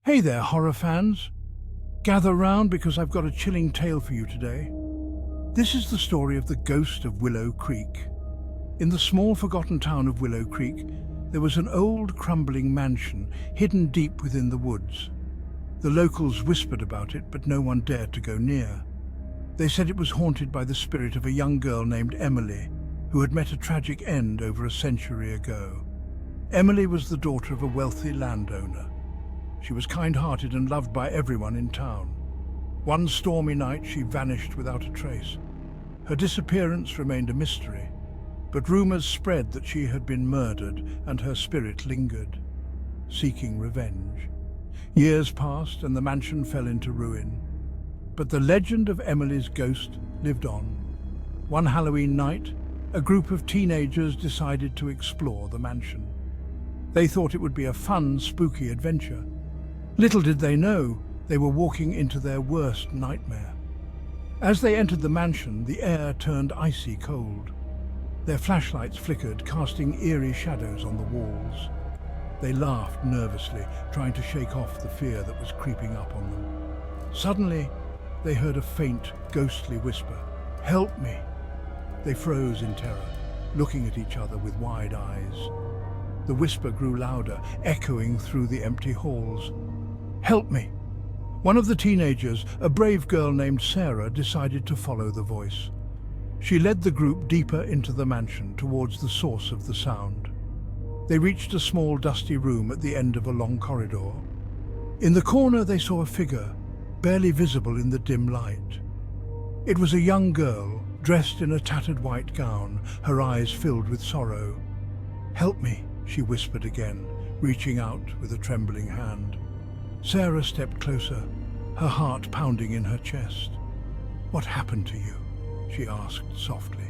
Hey there, horror fans. Gather round because I've got a chilling tale for you today. This is the story of the ghost of Willow Creek. In the small forgotten town of Willow Creek, there was an old crumbling mansion hidden deep within the woods. The locals whispered about it, but no one dared to go near. They said it was haunted by the spirit of a young girl named Emily, who had met a tragic end over a century ago. Emily was the daughter of a wealthy landowner. She was kind-hearted and loved by everyone in town. One stormy night, she vanished without a trace. Her disappearance remained a mystery, but rumors spread that she had been murdered and her spirit lingered, seeking revenge. Years passed and the mansion fell into ruin. But the legend of Emily's ghost lived on. One Halloween night, a group of teenagers decided to explore the mansion. They thought it would be a fun, spooky adventure. Little did they know, they were walking into their worst nightmare. As they entered the mansion, the air turned icy cold. Their flashlights flickered, casting eerie shadows on the walls. They laughed nervously, trying to shake off the fear that was creeping up on them. Suddenly, they heard a faint, ghostly whisper, "Help me!" They froze in terror, looking at each other with wide eyes. The whisper grew louder, echoing through the empty halls. "Help me!" One of the teenagers, a brave girl named Sarah, decided to follow the voice. She led the group deeper into the mansion, towards the source of the sound. They reached a small, dusty room at the end of a long corridor. In the corner, they saw a figure, barely visible in the dim light. It was a young girl, dressed in a tattered white gown, her eyes filled with sorrow. "Help me," she whispered again, reaching out with a trembling hand. Sarah stepped closer, her heart pounding in her chest. "What happened to you?" she asked softly.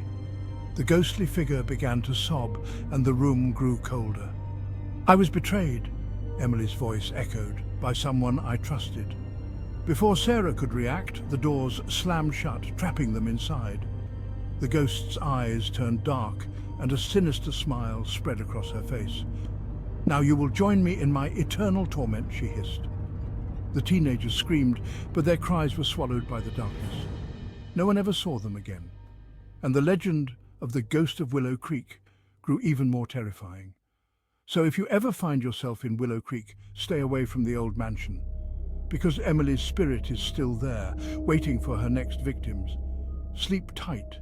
The ghostly figure began to sob, and the room grew colder. "I was betrayed," Emily's voice echoed, "by someone I trusted." Before Sarah could react, the doors slammed shut, trapping them inside. The ghost's eyes turned dark, and a sinister smile spread across her face. "Now you will join me in my eternal torment," she hissed. The teenagers screamed, but their cries were swallowed by the darkness. No one ever saw them again, and the legend of the ghost of Willow Creek grew even more terrifying. So if you ever find yourself in Willow Creek, stay away from the old mansion, because Emily's spirit is still there, waiting for her next victims. Sleep tight.